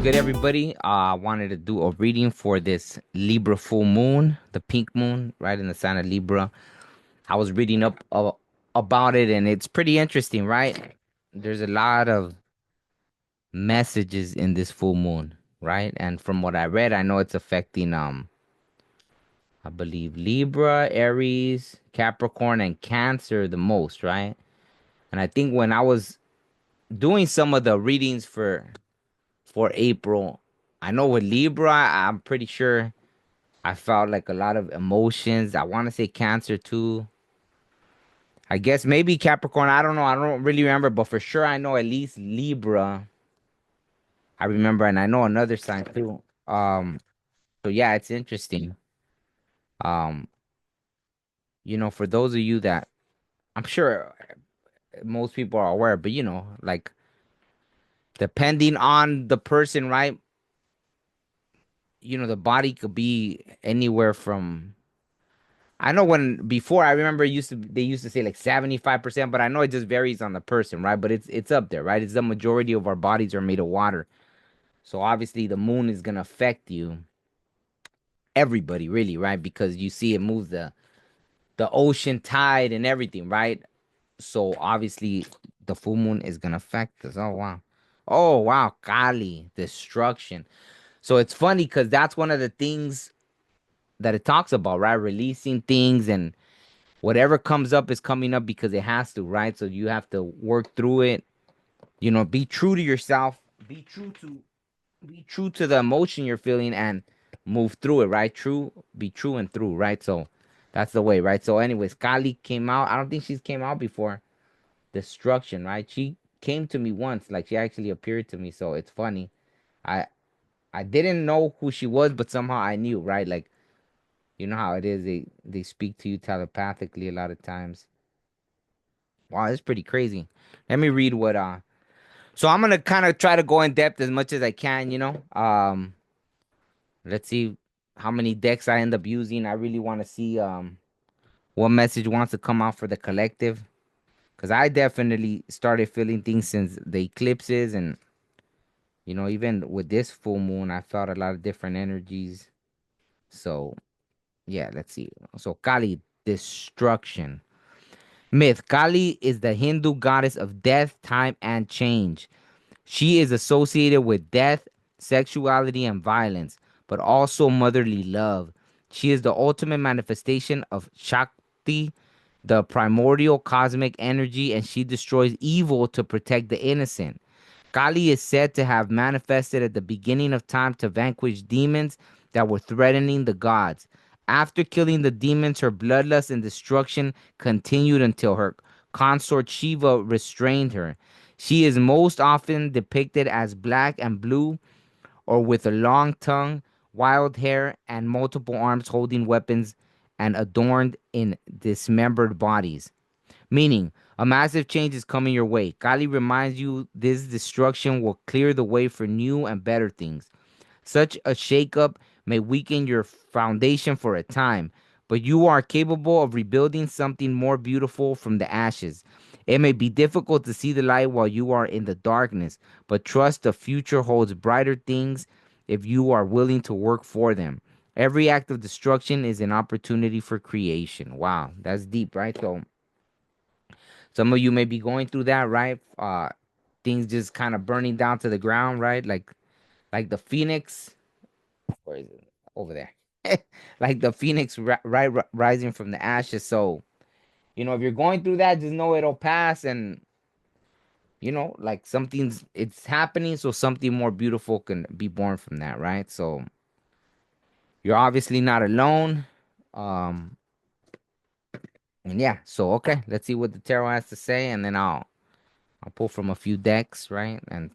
good, everybody? I wanted to do a reading for this Libra full moon, the pink moon, right in the sign of Libra. I was reading up about it, and it's pretty interesting, right? There's a lot of messages in this full moon, right? And from what I read, I know it's affecting, I believe Libra, Aries, Capricorn, and Cancer the most, right? And I think when I was doing some of the readings for April, I know with Libra, I'm pretty sure I felt like a lot of emotions. I want to say Cancer too. I guess maybe Capricorn. I don't know. I don't really remember, but for sure I know at least Libra. I remember, and I know another sign too. So yeah, it's interesting. Um, for those of you that I'm sure most people are aware, but like depending on the person, right? The body could be anywhere from I know when before I remember they used to say like 75%, but I know it just varies on the person, right? But it's up there, right? It's the majority of our bodies are made of water. So obviously the moon is gonna affect you, everybody really, right? Because you see it moves the ocean tide and everything, right? So obviously the full moon is gonna affect us. Oh wow. Oh wow, Kali, destruction. So it's funny because that's one of the things that it talks about, right? Releasing things and whatever comes up is coming up because it has to, right? So you have to work through it. Be true to yourself. Be true to the emotion you're feeling and move through it, right? Be true and through, right? So that's the way, right? So, anyways, Kali came out. I don't think she's came out before. Destruction, right? She came to me once, like she actually appeared to me. So it's funny. I I didn't know who she was, but somehow I knew, right? Like you know how it is. They speak to you telepathically a lot of times. Wow, that's pretty crazy. Let me read what so I'm gonna kind of try to go in depth as much as I can. Let's see how many decks I end up using. I really want to see what message wants to come out for the collective. Cause I definitely started feeling things since the eclipses and even with this full moon, I felt a lot of different energies. So yeah, let's see. So Kali, destruction. Myth. Kali is the Hindu goddess of death, time, and change. She is associated with death, sexuality, and violence, but also motherly love. She is the ultimate manifestation of Shakti, the primordial cosmic energy, and she destroys evil to protect the innocent. Kali is said to have manifested at the beginning of time to vanquish demons that were threatening the gods. After killing the demons, her bloodlust and destruction continued until her consort Shiva restrained her. She is most often depicted as black and blue or with a long tongue, wild hair, and multiple arms holding weapons and adorned in dismembered bodies. Meaning, a massive change is coming your way. Kali reminds you this destruction will clear the way for new and better things. Such a shakeup may weaken your foundation for a time, but you are capable of rebuilding something more beautiful from the ashes. It may be difficult to see the light while you are in the darkness, but trust the future holds brighter things if you are willing to work for them. Every act of destruction is an opportunity for creation. Wow, that's deep, right? So, some of you may be going through that, right? Things just kind of burning down to the ground, right? Like the phoenix. Where is it? Over there. Like the phoenix rising from the ashes. So, if you're going through that, just know it'll pass and like it's happening, so something more beautiful can be born from that, right? So you're obviously not alone. Um, and yeah, so okay, let's see what the tarot has to say, and then I'll pull from a few decks, right? And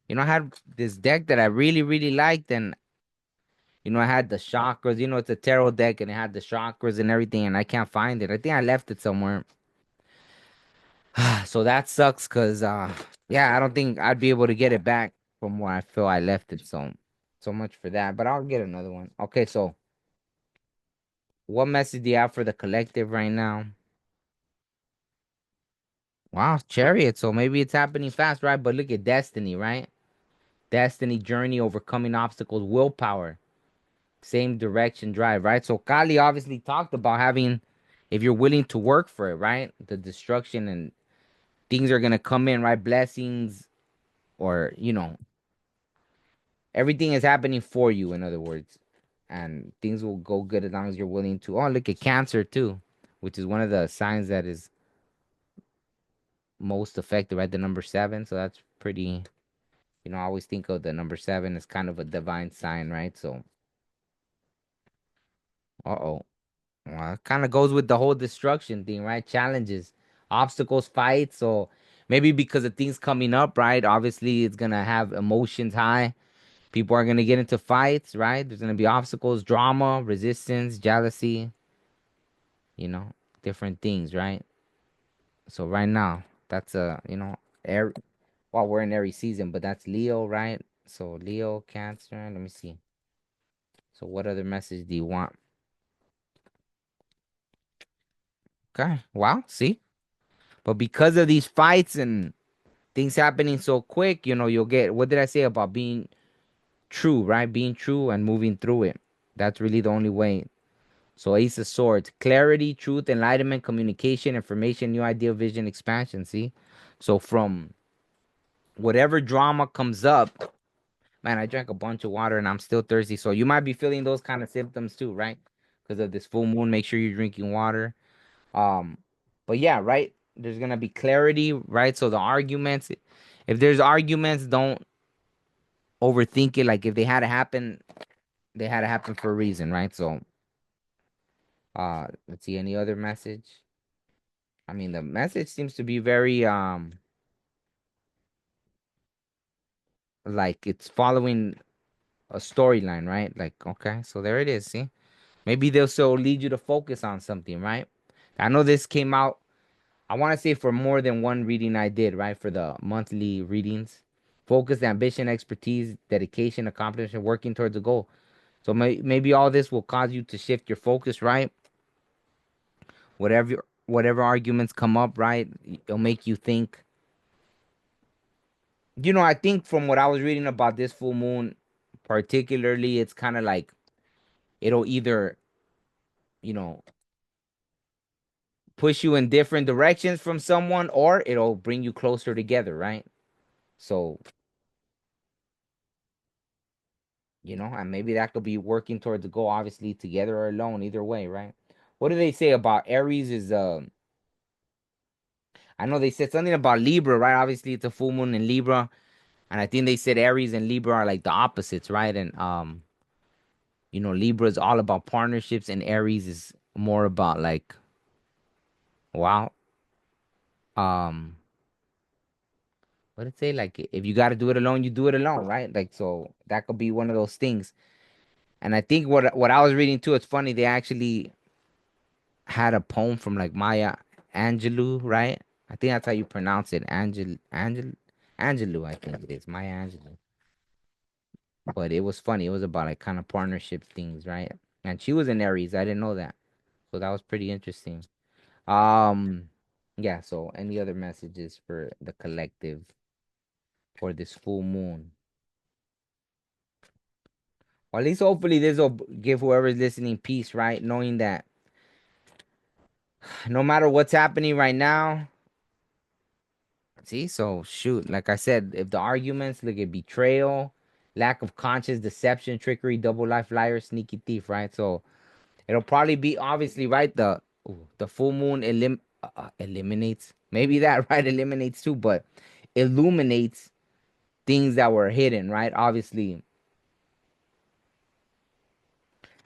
I had this deck that I really, really liked, and I had the chakras. It's a tarot deck, and it had the chakras and everything, and I can't find it. I think I left it somewhere. So that sucks, cause yeah, I don't think I'd be able to get it back from where I feel I left it. So much for that. But I'll get another one. Okay, so what message do you have for the collective right now? Wow, Chariot. So maybe it's happening fast, right? But look at Destiny, right? destiny, journey, overcoming obstacles, willpower, same direction, drive, right? So Kali obviously talked about having, if you're willing to work for it, right? The destruction and things are gonna come in, right? Blessings, or everything is happening for you, in other words, and things will go good as long as you're willing to. Oh, look at Cancer too, which is one of the signs that is most affected, right? The number seven, so that's pretty. I always think of the number seven as kind of a divine sign, right? So, uh-oh. Well, it kind of goes with the whole destruction thing, right? Challenges, obstacles, fights. So maybe because of things coming up, right? Obviously, it's gonna have emotions high. People are gonna get into fights, right? There's gonna be obstacles, drama, resistance, jealousy, you know, different things, right? So right now, that's air. Well, we're in every season, but that's Leo, right? So Leo, Cancer. Let me see. So what other message do you want? Okay. Wow. See, but because of these fights and things happening so quick, you'll get, what did I say about being true, right? Being true and moving through it. That's really the only way. So Ace of Swords, clarity, truth, enlightenment, communication, information, new idea, vision, expansion. See, so from whatever drama comes up, man, I drank a bunch of water and I'm still thirsty. So you might be feeling those kind of symptoms too, right? Because of this full moon. Make sure you're drinking water. Um, but yeah, right. There's gonna be clarity, right? So the arguments, if there's arguments, don't overthink it. Like if they had to happen, they had to happen for a reason, right? So, let's see any other message. I mean, the message seems to be very like it's following a storyline, right? Like, okay, so there it is. See, maybe they'll so lead you to focus on something, right? I know this came out. I want to say for more than one reading I did, right? For the monthly readings, focus, ambition, expertise, dedication, accomplishment, working towards a goal. So maybe all this will cause you to shift your focus, right? Whatever arguments come up, right? It'll make you think. I think from what I was reading about this full moon, particularly, it's kind of like it'll either, you know, push you in different directions from someone, or it'll bring you closer together, right? So, and maybe that could be working towards the goal, obviously, together or alone, either way, right? What do they say about Aries is I know they said something about Libra, right? Obviously, it's a full moon in Libra. And I think they said Aries and Libra are like the opposites, right? And Libra is all about partnerships, and Aries is more about like, wow, um, what did it say? Like, if you got to do it alone, you do it alone, right? Like, so that could be one of those things. And I think what I was reading too, it's funny. They actually had a poem from like Maya Angelou, right? I think that's how you pronounce it, Angelou. I think it is Maya Angelou. But it was funny. It was about like kind of partnership things, right? And she was in Aries. I didn't know that. So that was pretty interesting. Um, yeah, so any other messages for the collective for this full moon? Or at least hopefully this will give whoever's listening peace, right? Knowing that no matter what's happening right now, see, so shoot, like I said, if the arguments look at betrayal, lack of conscience, deception, trickery, double life, liar, sneaky thief, right? So it'll probably be obviously right. The full moon eliminates, maybe that right, eliminates too, but illuminates things that were hidden, right? Obviously,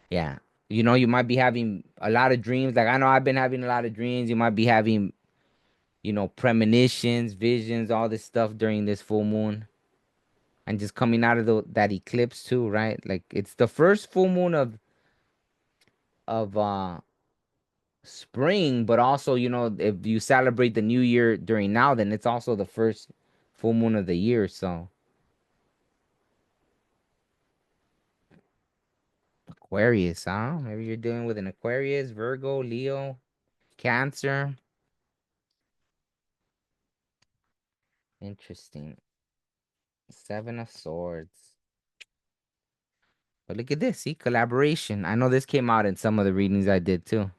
yeah. You might be having a lot of dreams. Like I know I've been having a lot of dreams. You might be having, premonitions, visions, all this stuff during this full moon. And just coming out of that eclipse too, right? Like it's the first full moon of spring, but also, if you celebrate the new year during now, then it's also the first full moon of the year. So Aquarius, huh? Maybe you're dealing with an Aquarius, Virgo, Leo, Cancer. Interesting. Seven of Swords. But look at this. See, collaboration. I know this came out in some of the readings I did too.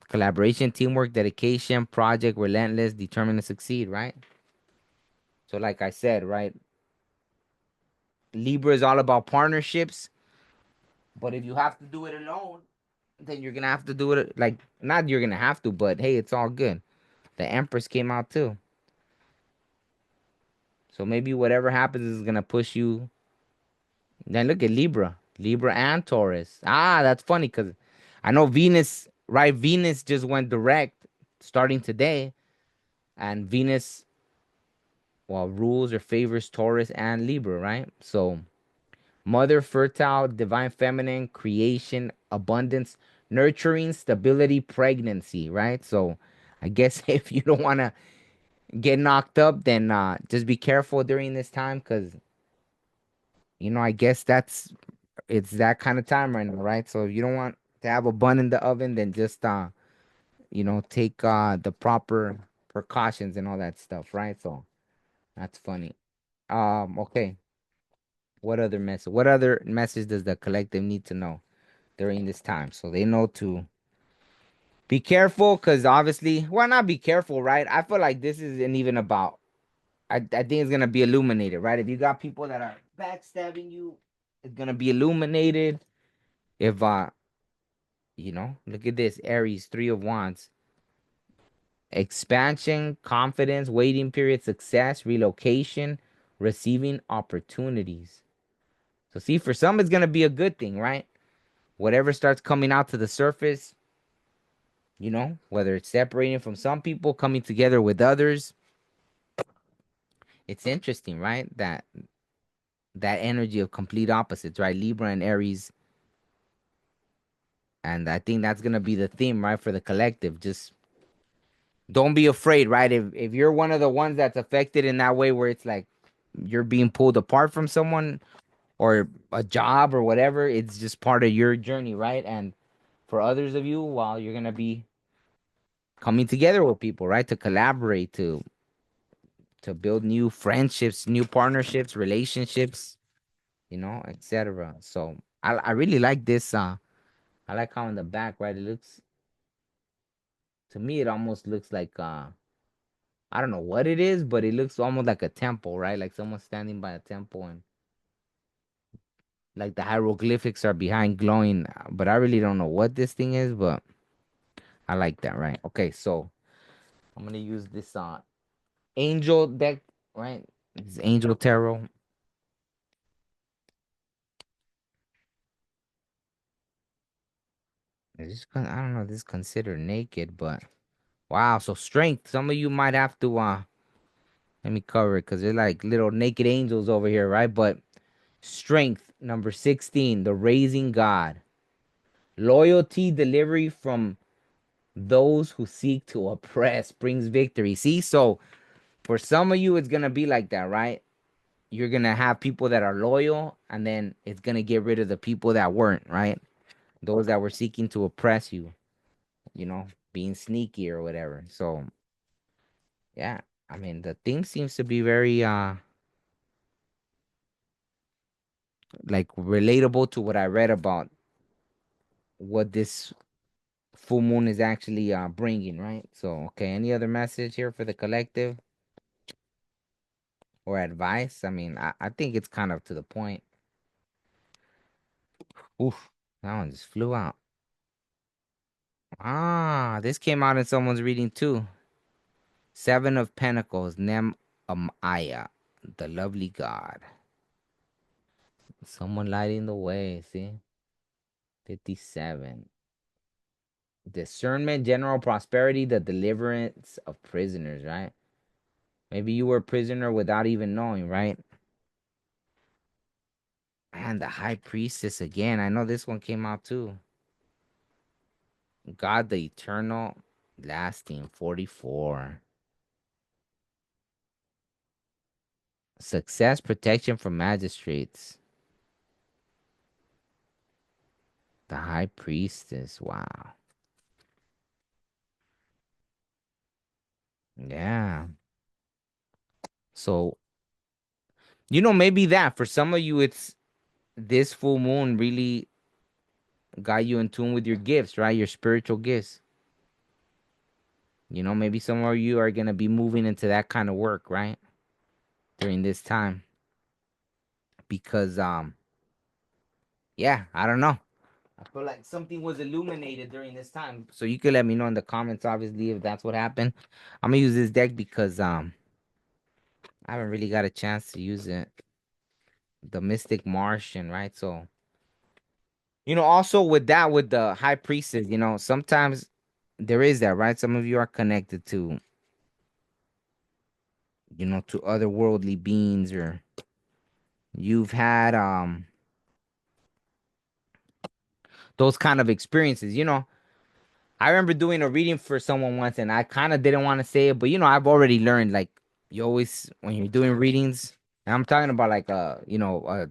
Collaboration, teamwork, dedication, project, relentless, determined to succeed, right? So, like I said, right, Libra is all about partnerships. But if you have to do it alone, then you're gonna have to do it like not you're gonna have to, but hey, it's all good. The Empress came out too. So maybe whatever happens is gonna push you. Then look at Libra. Libra and Taurus. Ah, that's funny because I know Venus, right? Venus just went direct starting today. And Venus, well, rules or favors Taurus and Libra, right? So mother, fertile, divine feminine, creation, abundance, nurturing, stability, pregnancy, right? So I guess if you don't want to get knocked up, then just be careful during this time because, I guess it's that kind of time right now, right? So if you don't want to have a bun in the oven, then just, take the proper precautions and all that stuff, right? So that's funny. Okay. What other message does the collective need to know during this time? So they know to be careful because obviously, well, not be careful, right? I feel like this isn't even about, I think it's gonna be illuminated, right? If you got people that are backstabbing you, it's gonna be illuminated. If look at this, Aries, Three of Wands. Expansion, confidence, waiting period, success, relocation, receiving opportunities. So see, for some it's gonna be a good thing, right? Whatever starts coming out to the surface, whether it's separating from some people, coming together with others, it's interesting, right? That energy of complete opposites, right? Libra and Aries. And I think that's gonna be the theme, right, for the collective. Just don't be afraid, right? If you're one of the ones that's affected in that way where it's like you're being pulled apart from someone or a job or whatever, it's just part of your journey, right? And for others of you, well, you're gonna be coming together with people, right? To collaborate, to build new friendships, new partnerships, relationships, etc. So I really like this. I like how in the back, right? It looks to me, it almost looks like I don't know what it is, but it looks almost like a temple, right? Like someone standing by a temple and like the hieroglyphics are behind glowing. But I really don't know what this thing is, but I like that, right? Okay, so I'm gonna use this angel deck, right? This angel tarot. I don't know. This is considered naked, but wow. So strength. Some of you might have to let me cover it because they're like little naked angels over here, right? But strength number 16, the raising God. Loyalty, delivery from those who seek to oppress brings victory. See, so for some of you, it's gonna be like that, right? You're gonna have people that are loyal, and then it's gonna get rid of the people that weren't, right? Those that were seeking to oppress you, being sneaky or whatever. So yeah, I mean the theme seems to be very like relatable to what I read about what this full moon is actually bringing, right? So okay, any other message here for the collective or advice? I mean, I think it's kind of to the point. Oof, that one just flew out. Ah, this came out in someone's reading too. Seven of Pentacles, Nem Amaya, the lovely God. Someone lighting the way, see? 57. Discernment, general prosperity, the deliverance of prisoners, right? Maybe you were a prisoner without even knowing, right? And the high priestess again. I know this one came out too. God the eternal, lasting 44. Success, protection from magistrates. The high priestess. Wow. Yeah. So Maybe that for some of you, it's this full moon really got you in tune with your gifts, right? Your spiritual gifts. Maybe some of you are gonna be moving into that kind of work, right? During this time. Because yeah, I don't know. I feel like something was illuminated during this time. So you could let me know in the comments, obviously, if that's what happened. I'm gonna use this deck because I haven't really got a chance to use it. The Mystic Martian, right? So, also with that, with the High Priestess, sometimes there is that, right? Some of you are connected to, to otherworldly beings, or you've had those kind of experiences. I remember doing a reading for someone once, and I kind of didn't want to say it, but I've already learned, like, you always, when you're doing readings, and I'm talking about like a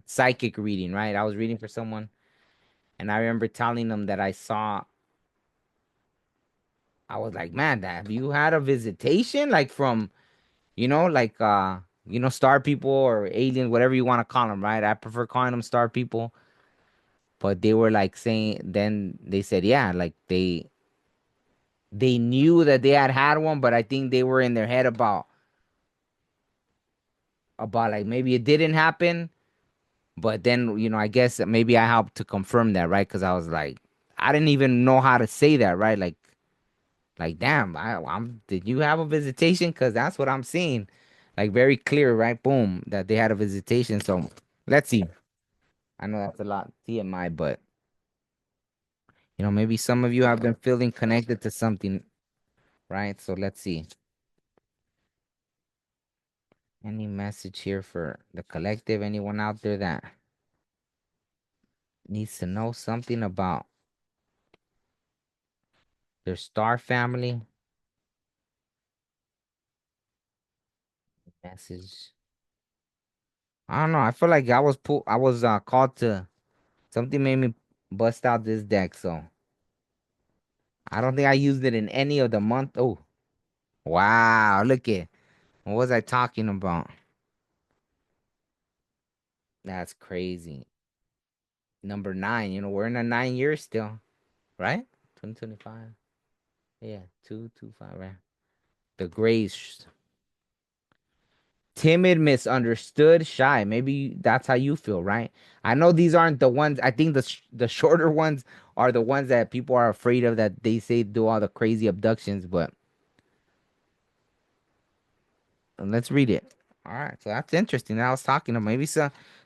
psychic reading, right? I was reading for someone, and I remember telling them that I was like, man, have you had a visitation, like, from, like, star people or aliens, whatever you want to call them, right? I prefer calling them star people, but they were like saying, then they said, yeah, like they knew that they had one, but I think they were in their head about like maybe it didn't happen, but then I guess maybe I helped to confirm that, right? Because I was like, I didn't even know how to say that, right? Like, damn, I'm did you have a visitation? Because that's what I'm seeing, like, very clear, right? Boom, that they had a visitation. So let's see. I know that's a lot TMI, but maybe some of you have been feeling connected to something, right? So let's see. Any message here for the collective? Anyone out there that needs to know something about their star family? Message. I don't know. I feel like I was called to something made me bust out this deck, so I don't think I used it in any of the month. Oh, wow. Look at what was I talking about? That's crazy. Number nine, we're in a 9 years still, right? 2025. Yeah, 225, right? The grays. Timid, misunderstood, shy. Maybe that's how you feel, right? I know these aren't the ones. I think the shorter ones are the ones that people are afraid of, that they say do all the crazy abductions. But let's read it. All right, so that's interesting. I was talking to maybe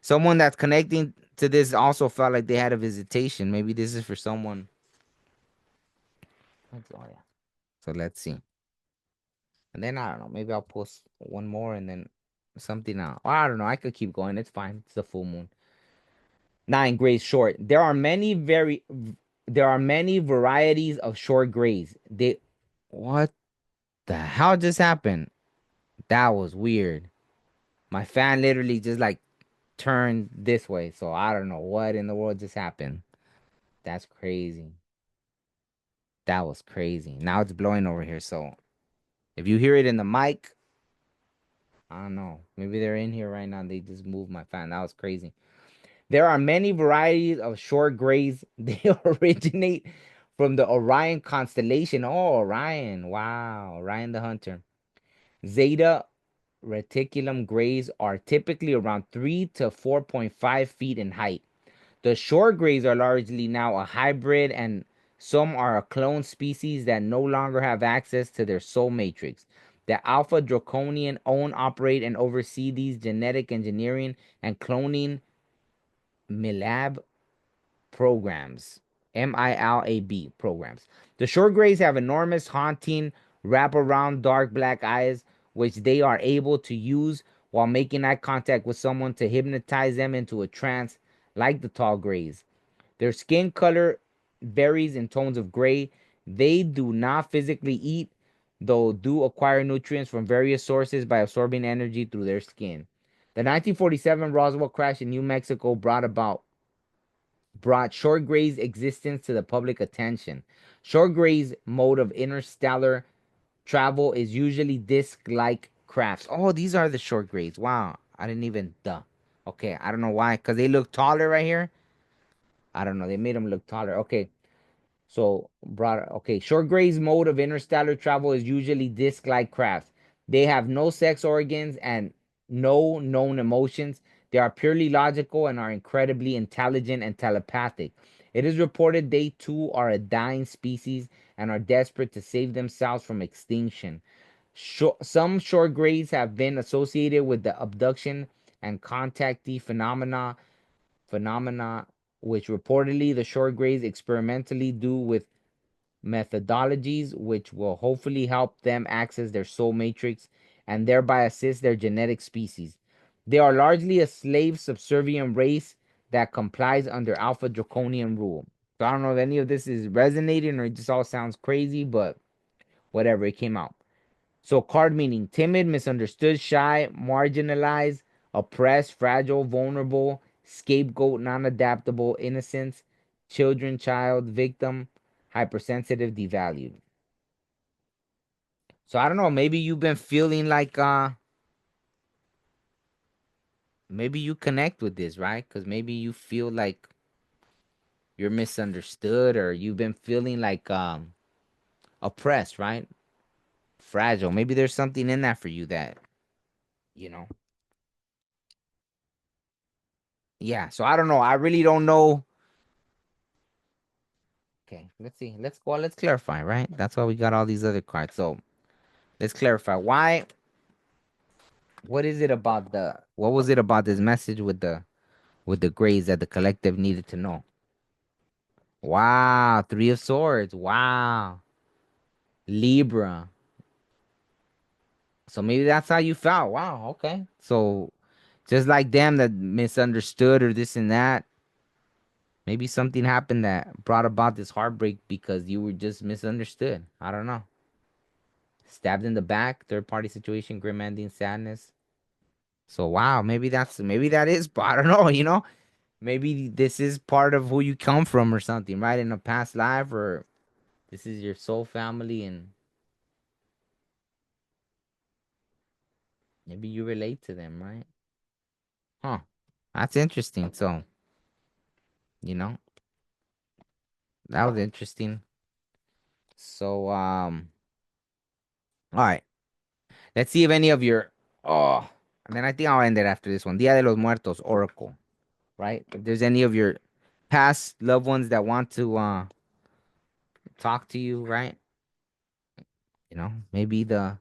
someone that's connecting to this also felt like they had a visitation. Maybe this is for someone. Oh yeah. So let's see. And then I don't know. Maybe I'll post one more and then something out. I don't know. I could keep going. It's fine. It's the full moon. Nine grays short. There are many varieties of short grays. What the hell just happened? That was weird. My fan literally just like turned this way, so I don't know what in the world just happened. That's crazy. That was crazy. Now it's blowing over here, so if you hear it in the mic, I don't know. Maybe they're in here right now. They just moved my fan. That was crazy. There are many varieties of short grays. They originate from the Orion constellation. Oh, Orion. Wow. Orion the Hunter. Zeta reticulum grays are typically around 3 to 4.5 feet in height. The short grays are largely now a hybrid, and some are a clone species that no longer have access to their soul matrix. The Alpha Draconian own, operate, and oversee these genetic engineering and cloning MILAB programs. MILAB programs. The short grays have enormous, haunting, wraparound dark black eyes, which they are able to use while making eye contact with someone to hypnotize them into a trance, like the tall grays. Their skin color varies in tones of gray. They do not physically eat, though do acquire nutrients from various sources by absorbing energy through their skin. The 1947 Roswell crash in New Mexico brought short gray's existence to the public attention. Short gray's mode of interstellar travel is usually disc-like crafts. Oh, these are the short grays. Wow. I didn't even duh. Okay, I don't know why, cause they look taller right here. I don't know. They made them look taller. Okay, so broad. Okay, short gray's mode of interstellar travel is usually disc-like craft. They have no sex organs and no known emotions. They are purely logical and are incredibly intelligent and telepathic. It is reported they too are a dying species and are desperate to save themselves from extinction. Some short grays have been associated with the abduction and contactee phenomena which reportedly the short grays experimentally do with methodologies which will hopefully help them access their soul matrix and thereby assist their genetic species. They are largely a slave subservient race that complies under Alpha Draconian rule. So I don't know if any of this is resonating or it just all sounds crazy, but whatever, it came out. So card meaning timid, misunderstood, shy, marginalized, oppressed, fragile, vulnerable, scapegoat, non-adaptable, innocence, children, child, victim, hypersensitive, devalued. So I don't know, maybe you've been feeling like maybe you connect with this, right? Cuz maybe you feel like you're misunderstood or you've been feeling like oppressed, right? Fragile. Maybe there's something in that for you that, you know. Yeah, so I don't know. I really don't know. Okay, let's see. Let's go. Let's clarify, right? That's why we got all these other cards. So let's clarify. Why? What is it about the? What was it about this message with the grays that the collective needed to know? Wow, Three of Swords. Wow, Libra. So maybe that's how you felt. Wow. Okay. So just like them that misunderstood or this and that, maybe something happened that brought about this heartbreak because you were just misunderstood. I don't know. Stabbed in the back, third party situation, grim ending, sadness. So wow, maybe that is, but I don't know, maybe this is part of who you come from or something, right? In a past life, or this is your soul family, and maybe you relate to them, right? Huh? That's interesting. So you know that was interesting. So all right, let's see if any of your oh, and then I think I'll end it after this one. Dia de los Muertos Oracle, right? If there's any of your past loved ones that want to talk to you, right? Maybe the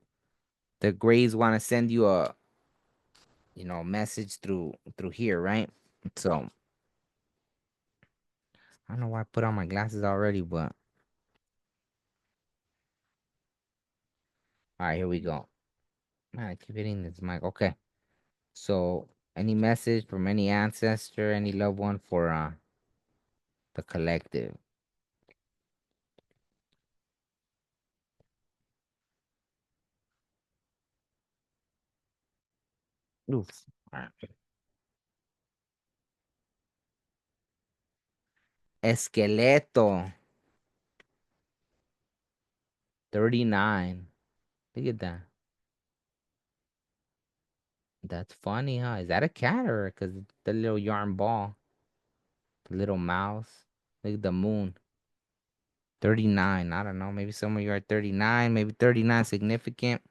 Grays want to send you a message through here, right? So I don't know why I put on my glasses already, but all right, here we go. Man, I keep hitting this mic. Okay, so any message from any ancestor, any loved one for the collective? Oof. All right. Esqueleto 39. Look at that. That's funny, huh? Is that a cat or because the little yarn ball, the little mouse? Look at the moon. 39. I don't know. Maybe some of you are 39. Maybe 39 significant.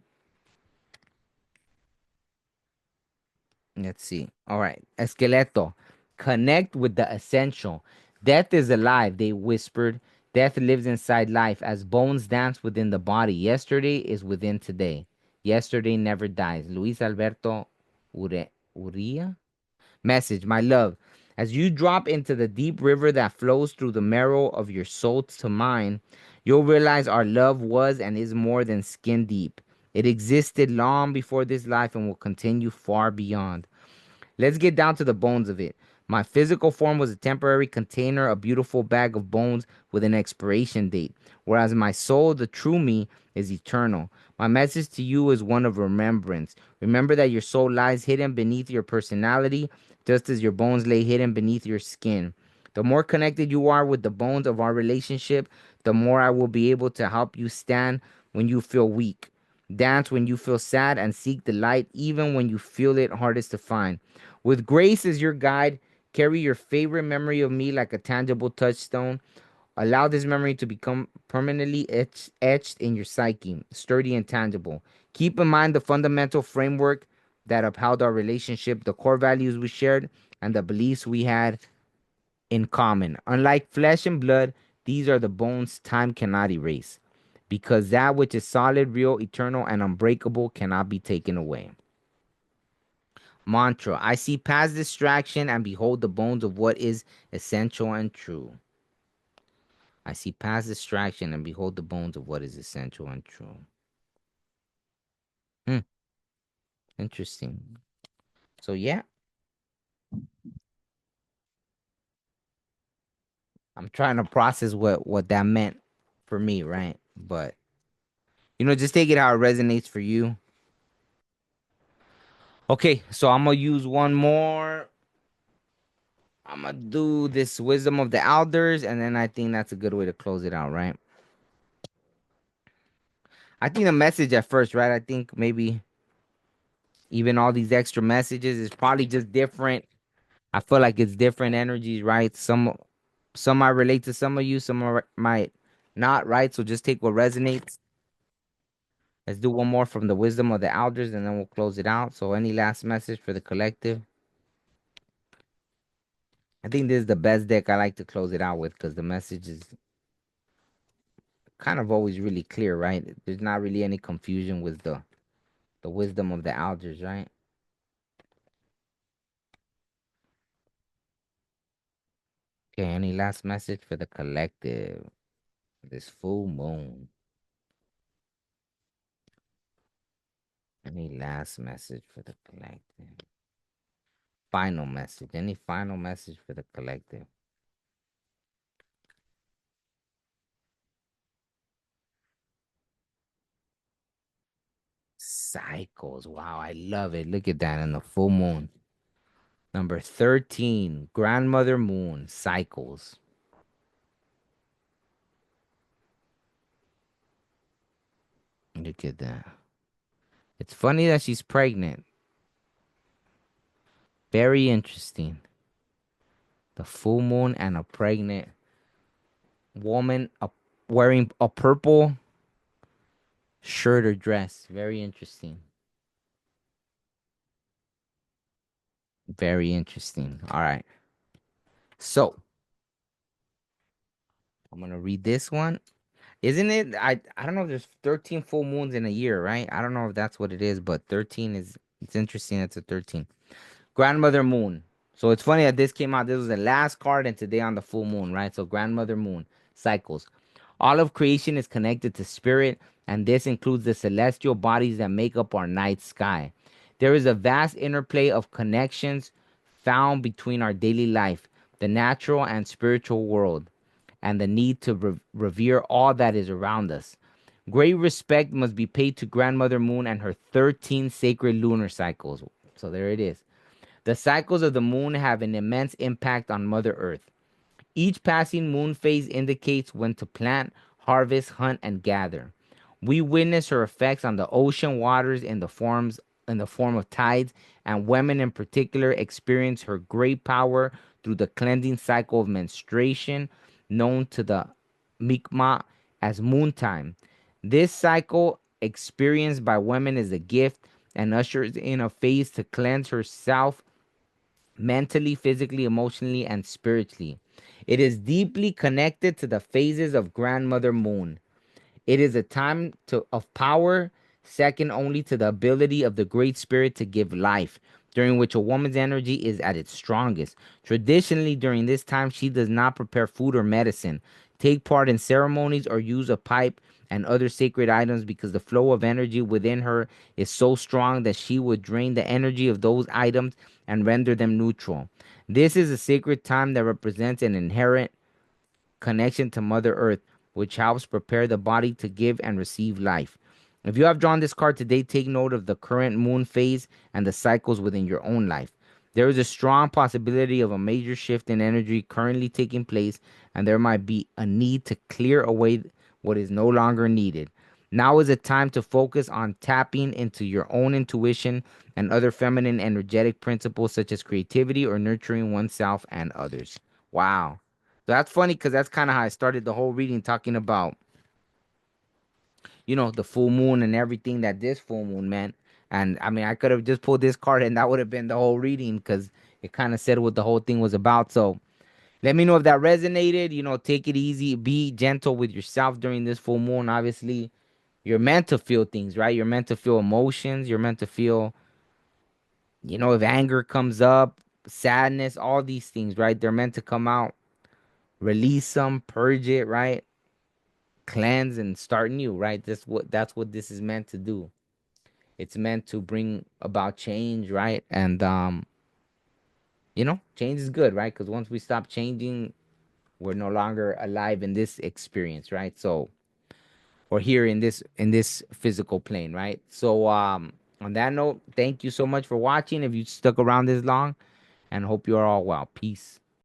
Let's see. All right. Esqueleto. Connect with the essential. Death is alive, they whispered. Death lives inside life as bones dance within the body. Yesterday is within today. Yesterday never dies. Luis Alberto Uria? Message, my love. As you drop into the deep river that flows through the marrow of your soul to mine, you'll realize our love was and is more than skin deep. It existed long before this life and will continue far beyond. Let's get down to the bones of it. My physical form was a temporary container, a beautiful bag of bones with an expiration date, whereas my soul, the true me, is eternal. My message to you is one of remembrance. Remember that your soul lies hidden beneath your personality, just as your bones lay hidden beneath your skin. The more connected you are with the bones of our relationship, the more I will be able to help you stand when you feel weak. Dance when you feel sad and seek the light even when you feel it hardest to find. With grace as your guide, carry your favorite memory of me like a tangible touchstone. Allow this memory to become permanently etched in your psyche, sturdy and tangible. Keep in mind the fundamental framework that upheld our relationship, the core values we shared, and the beliefs we had in common. Unlike flesh and blood, these are the bones time cannot erase, because that which is solid, real, eternal, and unbreakable cannot be taken away. Mantra: I see past distraction and behold the bones of what is essential and true. I see past distraction and behold the bones of what is essential and true. Hmm, interesting. So yeah, I'm trying to process what that meant for me, right? But just take it how it resonates for you. Okay, so I'm gonna use one more. I'm gonna do this wisdom of the elders, and then I think that's a good way to close it out, right? I think the message at first, right? I think maybe even all these extra messages is probably just different. I feel like it's different energies, right? Some might relate to some of you, might not, right? So just take what resonates. Let's do one more from the wisdom of the elders, and then we'll close it out. So any last message for the collective? I think this is the best deck I like to close it out with because the message is kind of always really clear, right? There's not really any confusion with the wisdom of the elders, right? Okay, any last message for the collective? This full moon. Any last message for the collective? Final message. Any final message for the collective? Cycles. Wow, I love it. Look at that in the full moon. Number 13, Grandmother Moon, cycles. Look at that. It's funny that she's pregnant. Very interesting. The full moon and a pregnant woman wearing a purple shirt or dress. Very interesting. Very interesting. All right. So I'm gonna read this one. Isn't it? I don't know. There's 13 full moons in a year, right? I don't know if that's what it is, but 13 is. It's interesting. It's a 13. Grandmother Moon. So it's funny that this came out. This was the last card, and today on the full moon, right? So Grandmother Moon cycles. All of creation is connected to spirit, and this includes the celestial bodies that make up our night sky. There is a vast interplay of connections found between our daily life, the natural and spiritual world, and the need to revere all that is around us. Great respect must be paid to Grandmother Moon and her 13 sacred lunar cycles. So there it is. The cycles of the moon have an immense impact on Mother Earth. Each passing moon phase indicates when to plant, harvest, hunt, and gather. We witness her effects on the ocean waters in the form of tides, and women in particular experience her great power through the cleansing cycle of menstruation, known to the Mi'kmaq as moon time. This cycle, experienced by women, is a gift and ushers in a phase to cleanse herself mentally, physically, emotionally, and spiritually. It is deeply connected to the phases of Grandmother Moon. It is a time of power, second only to the ability of the Great Spirit to give life, during which a woman's energy is at its strongest. Traditionally, during this time, she does not prepare food or medicine, take part in ceremonies, or use a pipe and other sacred items because the flow of energy within her is so strong that she would drain the energy of those items and render them neutral. This is a sacred time that represents an inherent connection to Mother Earth, which helps prepare the body to give and receive life. If you have drawn this card today, take note of the current moon phase and the cycles within your own life. There is a strong possibility of a major shift in energy currently taking place, and there might be a need to clear away what is no longer needed. Now is a time to focus on tapping into your own intuition and other feminine energetic principles such as creativity or nurturing oneself and others. Wow. So that's funny because that's kind of how I started the whole reading, talking about, the full moon and everything that this full moon meant. And I mean, I could have just pulled this card and that would have been the whole reading because it kind of said what the whole thing was about. So let me know if that resonated. Take it easy, be gentle with yourself during this full moon. Obviously, you're meant to feel things, right? You're meant to feel emotions. You're meant to feel, if anger comes up, sadness, all these things, right? They're meant to come out. Release them, purge it, right? Cleanse and start new, right? That's what this is meant to do. It's meant to bring about change, right? And change is good, right? Because once we stop changing, we're no longer alive in this experience, right? So, or here in this physical plane, right? So, on that note, thank you so much for watching. If you stuck around this long, and hope you're all well. Peace.